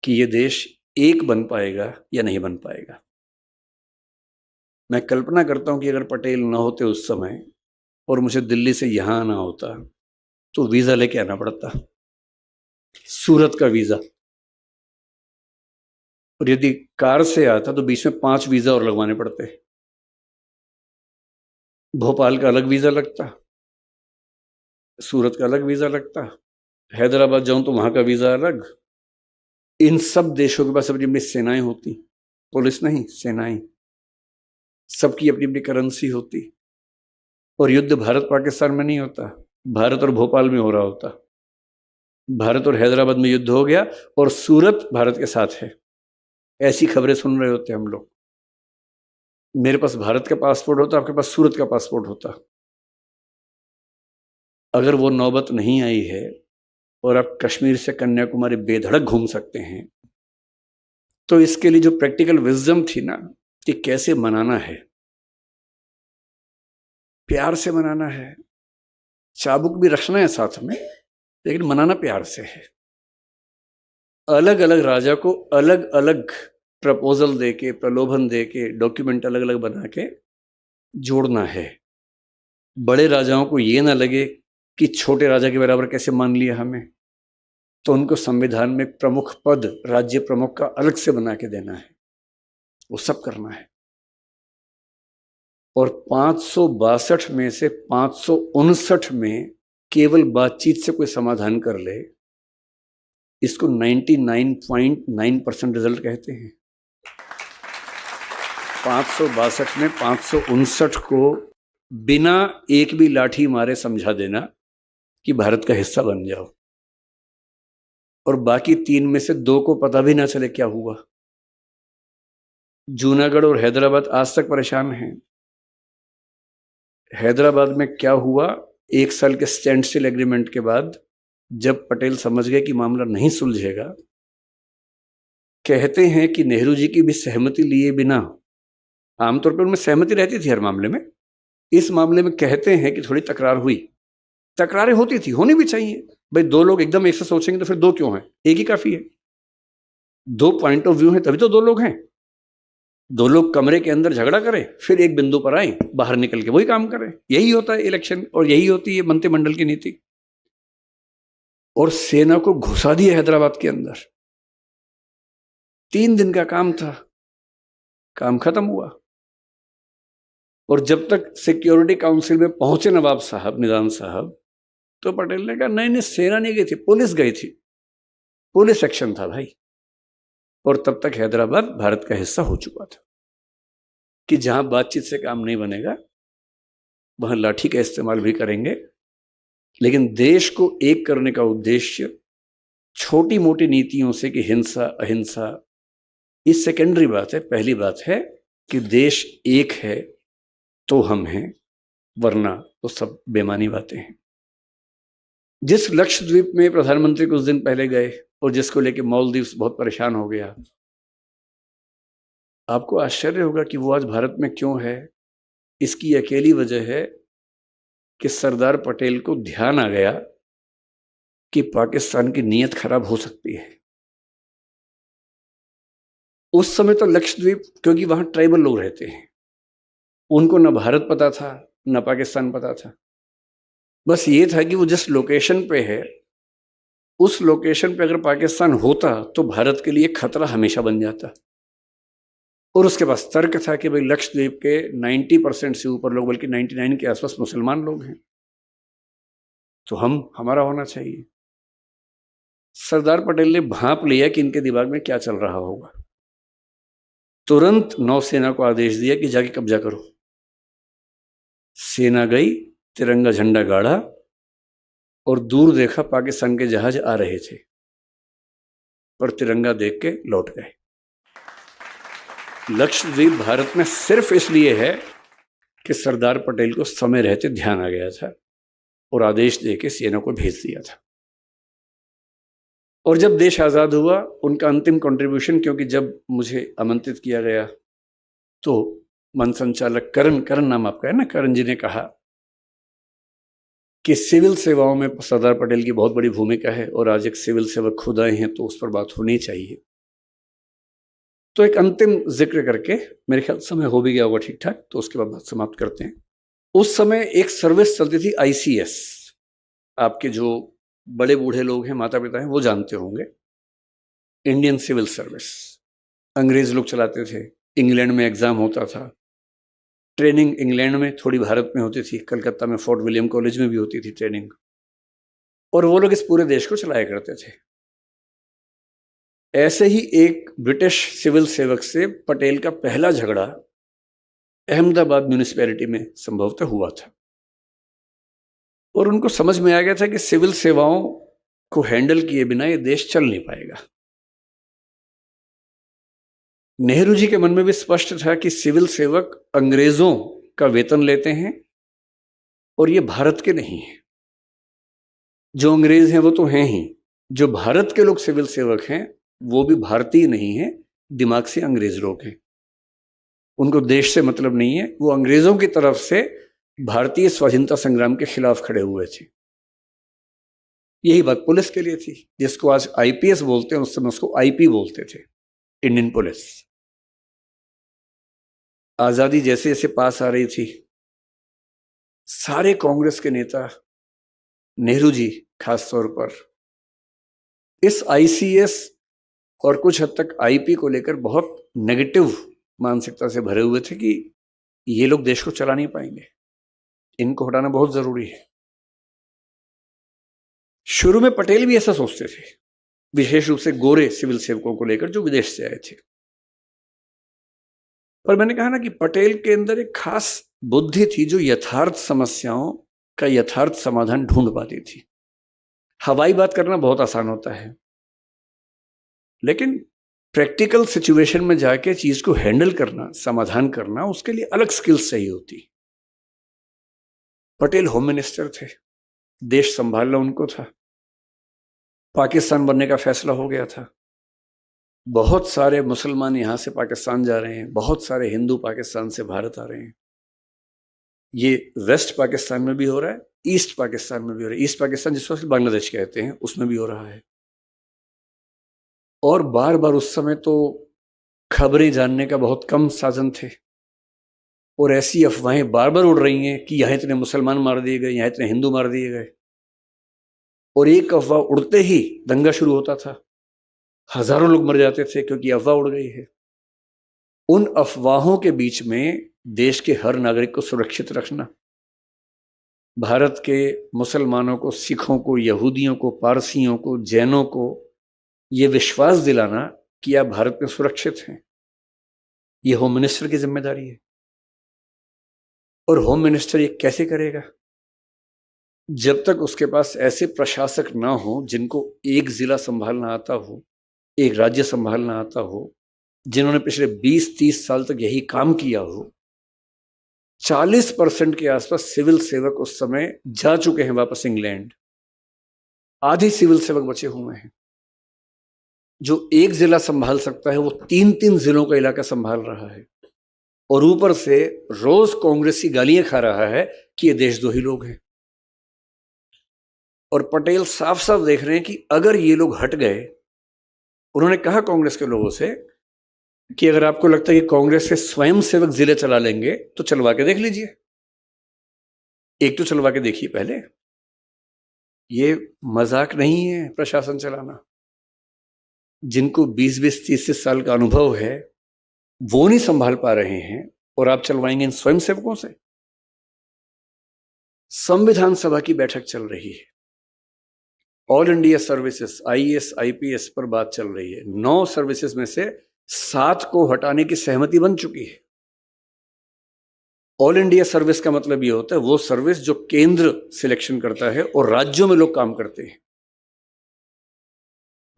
कि ये देश एक बन पाएगा या नहीं बन पाएगा। मैं कल्पना करता हूं कि अगर पटेल न होते उस समय और मुझे दिल्ली से यहां आना होता तो वीजा लेके आना पड़ता, सूरत का वीजा। और यदि कार से आता तो बीच में 5 वीजा और लगवाने पड़ते। भोपाल का अलग वीजा लगता, सूरत का अलग वीजा लगता, हैदराबाद जाऊं तो वहां का वीजा अलग। इन सब देशों के पास अपनी अपनी सेनाएं होती, पुलिस नहीं, सेनाएं, सबकी अपनी अपनी करेंसी होती। और युद्ध भारत पाकिस्तान में नहीं होता, भारत और भोपाल में हो रहा होता। भारत और हैदराबाद में युद्ध हो गया और सूरत भारत के साथ है, ऐसी खबरें सुन रहे होते हम लोग। मेरे पास भारत का पासपोर्ट होता, आपके पास सूरत का पासपोर्ट होता। अगर वो नौबत नहीं आई है और आप कश्मीर से कन्याकुमारी बेधड़क घूम सकते हैं, तो इसके लिए जो प्रैक्टिकल विजडम थी ना कि कैसे मनाना है, प्यार से मनाना है, चाबुक भी रखना है साथ में, लेकिन मनाना प्यार से है। अलग अलग राजा को अलग अलग प्रपोजल देके, प्रलोभन देके, डॉक्यूमेंट अलग अलग बना के जोड़ना है। बड़े राजाओं को ये ना लगे कि छोटे राजा के बराबर कैसे मान लिया हमें। तो उनको संविधान में प्रमुख पद राज्य प्रमुख का अलग से बना के देना है, वो सब करना है। और 562 में से 559 में केवल बातचीत से कोई समाधान कर ले, इसको 99.9% रिजल्ट कहते हैं। 562 में 559 को बिना एक भी लाठी मारे समझा देना कि भारत का हिस्सा बन जाओ, और बाकी 3 में से 2 को पता भी ना चले क्या हुआ। जूनागढ़ और हैदराबाद आज तक परेशान हैं। हैदराबाद में क्या हुआ, 1 साल के स्टैंड स्टिल एग्रीमेंट के बाद जब पटेल समझ गए कि मामला नहीं सुलझेगा, कहते हैं कि नेहरू जी की भी सहमति लिए बिना, आमतौर पर उनमें सहमति रहती थी हर मामले में, इस मामले में कहते हैं कि थोड़ी तकरार हुई। तकरारें होती थी, होनी भी चाहिए भाई। 2 लोग एकदम एक से सोचेंगे तो फिर 2 क्यों हैं, एक ही काफी है। 2 पॉइंट ऑफ व्यू हैं तभी तो 2 लोग हैं। 2 लोग कमरे के अंदर झगड़ा करें, फिर एक बिंदु पर आए, बाहर निकल के वही काम करें। यही होता है इलेक्शन, और यही होती है मंत्रिमंडल की नीति। और सेना को घुसा दिया हैदराबाद के अंदर। 3 दिन का काम था, काम खत्म हुआ। और जब तक सिक्योरिटी काउंसिल में पहुंचे नवाब साहब, निजाम साहब, तो पटेल ने कहा नहीं नहीं, सेना नहीं गई थी, पुलिस गई थी, पुलिस एक्शन था भाई। और तब तक हैदराबाद भारत का हिस्सा हो चुका था कि जहां बातचीत से काम नहीं बनेगा वहां लाठी का इस्तेमाल भी करेंगे। लेकिन देश को एक करने का उद्देश्य छोटी मोटी नीतियों से कि हिंसा अहिंसा, ये सेकेंडरी बात है। पहली बात है कि देश एक है तो हम हैं, वरना तो सब बेमानी बातें हैं। जिस लक्षद्वीप में प्रधानमंत्री कुछ दिन पहले गए और जिसको लेके मालदीव्स बहुत परेशान हो गया, आपको आश्चर्य होगा कि वो आज भारत में क्यों है। इसकी अकेली वजह है कि सरदार पटेल को ध्यान आ गया कि पाकिस्तान की नीयत खराब हो सकती है। उस समय तो लक्षद्वीप, क्योंकि वहां ट्राइबल लोग रहते हैं, उनको न भारत पता था न पाकिस्तान पता था। बस ये था कि वो जिस लोकेशन पे है, उस लोकेशन पे अगर पाकिस्तान होता तो भारत के लिए खतरा हमेशा बन जाता। और उसके पास तर्क था कि भाई लक्षद्वीप के 90% से ऊपर लोग, बल्कि 99 के आसपास मुसलमान लोग हैं, तो हमारा होना चाहिए। सरदार पटेल ने भांप लिया कि इनके दिमाग में क्या चल रहा होगा। तुरंत नौसेना को आदेश दिया कि जाके कब्जा करो। सेना गई, तिरंगा झंडा गाड़ा और दूर देखा पाकिस्तान के जहाज आ रहे थे, पर तिरंगा देख के लौट गए। लक्षद्वीप भारत में सिर्फ इसलिए है कि सरदार पटेल को समय रहते ध्यान आ गया था और आदेश देके सेना को भेज दिया था। और जब देश आज़ाद हुआ, उनका अंतिम कंट्रीब्यूशन, क्योंकि जब मुझे आमंत्रित किया गया तो मन संचालक करण नाम आपका है ना, करण जी ने कहा कि सिविल सेवाओं में सरदार पटेल की बहुत बड़ी भूमिका है और आज एक सिविल सेवक खुद आए हैं तो उस पर बात होनी चाहिए। तो एक अंतिम जिक्र करके, मेरे ख्याल समय हो भी गया होगा ठीक ठाक, तो उसके बाद बात समाप्त करते हैं। उस समय एक सर्विस चलती थी ICS, आपके जो बड़े बूढ़े लोग हैं, माता पिता हैं, वो जानते होंगे, इंडियन सिविल सर्विस। अंग्रेज लोग चलाते थे, इंग्लैंड में एग्जाम होता था, ट्रेनिंग इंग्लैंड में, थोड़ी भारत में होती थी, कलकत्ता में फोर्ट विलियम कॉलेज में भी होती थी ट्रेनिंग, और वो लोग इस पूरे देश को चलाया करते थे। ऐसे ही एक ब्रिटिश सिविल सेवक से पटेल का पहला झगड़ा अहमदाबाद म्यूनिसिपैलिटी में संभवतः हुआ था, और उनको समझ में आ गया था कि सिविल सेवाओं को हैंडल किए बिना ये देश चल नहीं पाएगा। नेहरू जी के मन में भी स्पष्ट था कि सिविल सेवक अंग्रेजों का वेतन लेते हैं और ये भारत के नहीं है। जो अंग्रेज हैं वो तो हैं ही, जो भारत के लोग सिविल सेवक हैं वो भी भारतीय नहीं है, दिमाग से अंग्रेज लोग हैं। उनको देश से मतलब नहीं है, वो अंग्रेजों की तरफ से भारतीय स्वाधीनता संग्राम के खिलाफ खड़े हुए थे। यही बात पुलिस के लिए थी, जिसको आज IPS बोलते हैं, उस समय उसको IP बोलते थे, इंडियन पुलिस। आजादी जैसे जैसे पास आ रही थी, सारे कांग्रेस के नेता, नेहरू जी खास तौर पर, इस आईसीएस और कुछ हद तक आईपी को लेकर बहुत नेगेटिव मानसिकता से भरे हुए थे कि ये लोग देश को चला नहीं पाएंगे, इनको हटाना बहुत जरूरी है। शुरू में पटेल भी ऐसा सोचते थे, विशेष रूप से गोरे सिविल सेवकों को लेकर जो विदेश से आए थे। पर मैंने कहा ना कि पटेल के अंदर एक खास बुद्धि थी जो यथार्थ समस्याओं का यथार्थ समाधान ढूंढ पाती थी। हवाई बात करना बहुत आसान होता है, लेकिन प्रैक्टिकल सिचुएशन में जाके चीज को हैंडल करना, समाधान करना, उसके लिए अलग स्किल्स चाहिए होती। पटेल होम मिनिस्टर थे, देश संभालना उनको था। पाकिस्तान बनने का फैसला हो गया था, बहुत सारे मुसलमान यहां से पाकिस्तान जा रहे हैं, बहुत सारे हिंदू पाकिस्तान से भारत आ रहे हैं। ये वेस्ट पाकिस्तान में भी हो रहा है, ईस्ट पाकिस्तान में भी हो रहा है। ईस्ट पाकिस्तान जिस वक्त बांग्लादेश कहते हैं उसमें भी हो रहा है। और बार बार उस समय तो खबरें जानने का बहुत कम साधन थे, और ऐसी अफवाहें बार बार उड़ रही हैं कि यहाँ इतने मुसलमान मार दिए गए, यहाँ इतने हिंदू मार दिए गए। और एक अफवाह उड़ते ही दंगा शुरू होता था, हजारों लोग मर जाते थे क्योंकि अफवाह उड़ गई है। उन अफवाहों के बीच में देश के हर नागरिक को सुरक्षित रखना, भारत के मुसलमानों को, सिखों को, यहूदियों को, पारसियों को, जैनों को ये विश्वास दिलाना कि आप भारत में सुरक्षित हैं, ये होम मिनिस्टर की जिम्मेदारी है। और होम मिनिस्टर ये कैसे करेगा? जब तक उसके पास ऐसे प्रशासक ना हो जिनको एक जिला संभालना आता हो, एक राज्य संभालना आता हो, जिन्होंने पिछले 20-30 साल तक यही काम किया हो। 40% के आसपास सिविल सेवक उस समय जा चुके हैं वापस इंग्लैंड, आधे सिविल सेवक बचे हुए हैं। जो एक जिला संभाल सकता है वो 3-3 जिलों का इलाका संभाल रहा है, और ऊपर से रोज कांग्रेस की गालियां खा रहा है कि ये देशद्रोही लोग हैं। और पटेल साफ साफ देख रहे हैं कि अगर ये लोग हट गए, उन्होंने कहा कांग्रेस के लोगों से कि अगर आपको लगता है कि कांग्रेस से स्वयं सेवक जिले चला लेंगे तो चलवा के देख लीजिए, एक तो चलवा के देखिए पहले। ये मजाक नहीं है प्रशासन चलाना। जिनको 20-20, 30-30 साल का अनुभव है वो नहीं संभाल पा रहे हैं, और आप चलवाएंगे इन स्वयं सेवकों से। संविधान सभा की बैठक चल रही है, all India services IAS IPS पर बात चल रही है। 9 सर्विसेज में से 7 को हटाने की सहमति बन चुकी है। ऑल इंडिया सर्विस का मतलब यह होता है वो सर्विस जो केंद्र सिलेक्शन करता है और राज्यों में लोग काम करते हैं।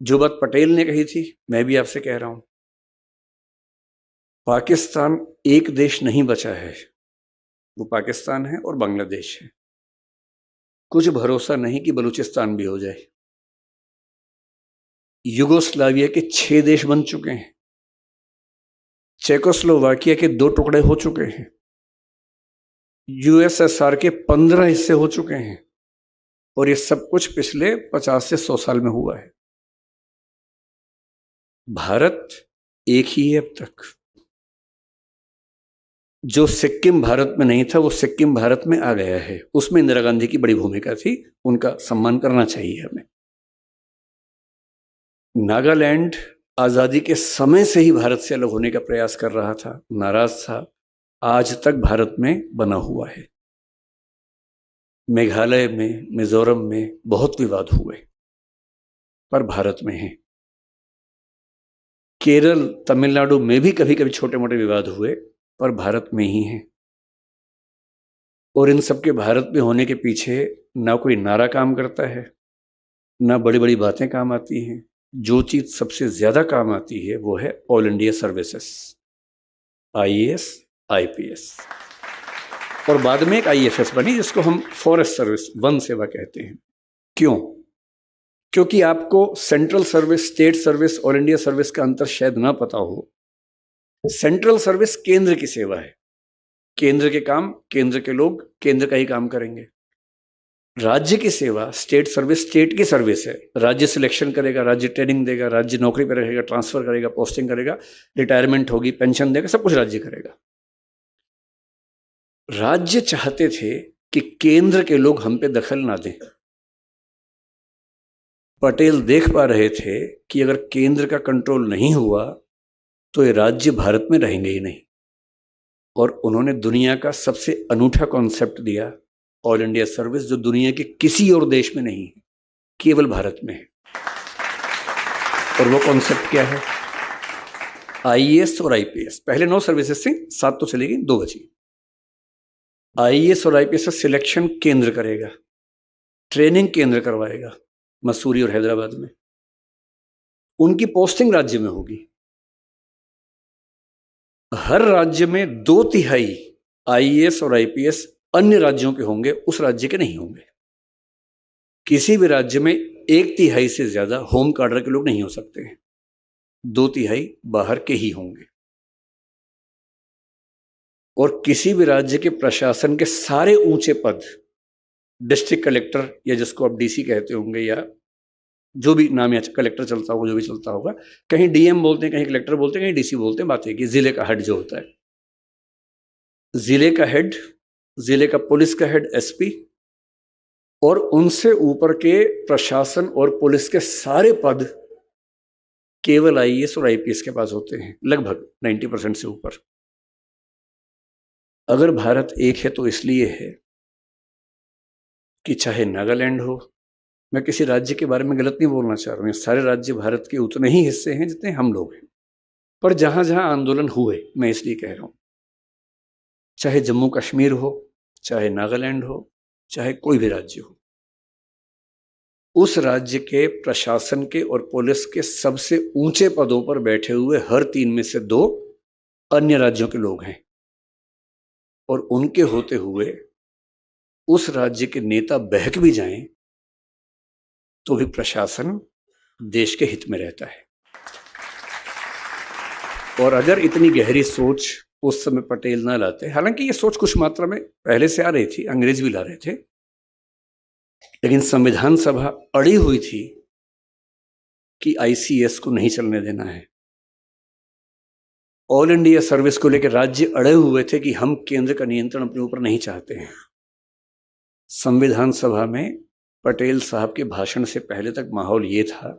जो बात पटेल ने कही थी मैं भी आपसे कह रहा हूं, पाकिस्तान एक देश नहीं बचा है, वो पाकिस्तान है और बांग्लादेश है। कुछ भरोसा नहीं कि बलूचिस्तान भी हो जाए। युगोस्लाविया के 6 देश बन चुके हैं, चेकोस्लोवाकिया के 2 टुकड़े हो चुके हैं, यूएसएसआर के 15 हिस्से हो चुके हैं, और ये सब कुछ पिछले 50 से 100 साल में हुआ है। भारत एक ही है अब तक। जो सिक्किम भारत में नहीं था वो सिक्किम भारत में आ गया है, उसमें इंदिरा गांधी की बड़ी भूमिका थी, उनका सम्मान करना चाहिए हमें। नागालैंड आजादी के समय से ही भारत से अलग होने का प्रयास कर रहा था, नाराज था, आज तक भारत में बना हुआ है। मेघालय में, मिजोरम में बहुत विवाद हुए पर भारत में है। केरल, तमिलनाडु में भी कभी कभी छोटे मोटे विवाद हुए पर भारत में ही है। और इन सब के भारत में होने के पीछे ना कोई नारा काम करता है, ना बड़ी बड़ी बातें काम आती हैं। जो चीज सबसे ज्यादा काम आती है वो है all India services, IAS IPS, और बाद में एक आईएफएस बनी जिसको हम फॉरेस्ट सर्विस, वन सेवा कहते हैं। क्यों? क्योंकि आपको central service, state service, all India service का अंतर शायद ना पता हो। सेंट्रल सर्विस केंद्र की सेवा है, केंद्र के काम, केंद्र के लोग केंद्र का ही काम करेंगे। राज्य की सेवा, स्टेट सर्विस, स्टेट की सर्विस है। राज्य सिलेक्शन करेगा, राज्य ट्रेनिंग देगा, राज्य नौकरी पर रहेगा, ट्रांसफर करेगा, पोस्टिंग करेगा, रिटायरमेंट होगी, पेंशन देगा, सब कुछ राज्य करेगा। राज्य चाहते थे कि केंद्र के लोग हम पे दखल ना दें, पटेल देख पा रहे थे कि अगर केंद्र का कंट्रोल नहीं हुआ तो ये राज्य भारत में रहेंगे ही नहीं, और उन्होंने दुनिया का सबसे अनूठा कॉन्सेप्ट दिया, ऑल इंडिया सर्विस, जो दुनिया के किसी और देश में नहीं है, केवल भारत में है। और वो कॉन्सेप्ट क्या है? आईएएस और आईपीएस, पहले 9 सर्विसेज थी, 7 तो चली गई, 2 बची। आईएएस और आईपीएस का सिलेक्शन केंद्र करेगा, ट्रेनिंग केंद्र करवाएगा, मसूरी और हैदराबाद में। उनकी पोस्टिंग राज्य में होगी। हर राज्य में 2/3 आईएएस और आईपीएस अन्य राज्यों के होंगे, उस राज्य के नहीं होंगे। किसी भी राज्य में 1/3 से ज्यादा होम कार्डर के लोग नहीं हो सकते हैं, 2/3 बाहर के ही होंगे। और किसी भी राज्य के प्रशासन के सारे ऊंचे पद, डिस्ट्रिक्ट कलेक्टर या जिसको आप डीसी कहते होंगे, या जो भी नाम, या कलेक्टर चलता होगा, जो भी चलता होगा, कहीं डीएम बोलते हैं, कहीं कलेक्टर बोलते हैं, कहीं डीसी बोलते हैं, बात है कि जिले का हेड जो होता है, जिले का हेड, जिले का पुलिस का हेड एसपी, और उनसे ऊपर के प्रशासन और पुलिस के सारे पद केवल आईएएस और आईपीएस के पास होते हैं, लगभग 90% से ऊपर। अगर भारत एक है तो इसलिए है कि चाहे नागालैंड हो, मैं किसी राज्य के बारे में गलत नहीं बोलना चाह रहा हूँ, सारे राज्य भारत के उतने ही हिस्से हैं जितने हम लोग हैं, पर जहां जहां आंदोलन हुए, मैं इसलिए कह रहा हूं, चाहे जम्मू कश्मीर हो, चाहे नागालैंड हो, चाहे कोई भी राज्य हो, उस राज्य के प्रशासन के और पुलिस के सबसे ऊंचे पदों पर बैठे हुए हर 3 में से 2 अन्य राज्यों के लोग हैं, और उनके होते हुए उस राज्य के नेता बहक भी जाएं तो भी प्रशासन देश के हित में रहता है। और अगर इतनी गहरी सोच उस समय पटेल ना लाते, हालांकि ये सोच कुछ मात्रा में पहले से आ रही थी, अंग्रेज भी ला रहे थे, लेकिन संविधान सभा अड़ी हुई थी कि आईसीएस को नहीं चलने देना है। ऑल इंडिया सर्विस को लेकर राज्य अड़े हुए थे कि हम केंद्र का नियंत्रण अपने ऊपर नहीं चाहते हैं। संविधान सभा में पटेल साहब के भाषण से पहले तक माहौल ये था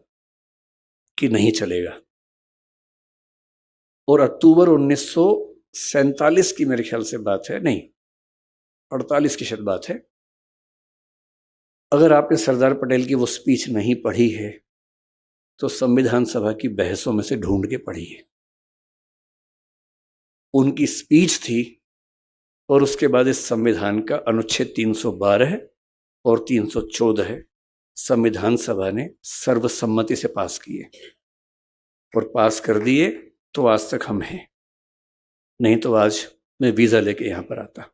कि नहीं चलेगा, और अक्टूबर 1947 की मेरे ख्याल से बात है, नहीं 48 की शायद बात है, अगर आपने सरदार पटेल की वो स्पीच नहीं पढ़ी है तो संविधान सभा की बहसों में से ढूंढ के पढ़िए। उनकी स्पीच थी, और उसके बाद इस संविधान का अनुच्छेद 312 और 314 संविधान सभा ने सर्वसम्मति से पास किए, और पास कर दिए तो आज तक हम हैं, नहीं तो आज मैं वीजा लेके यहां पर आता।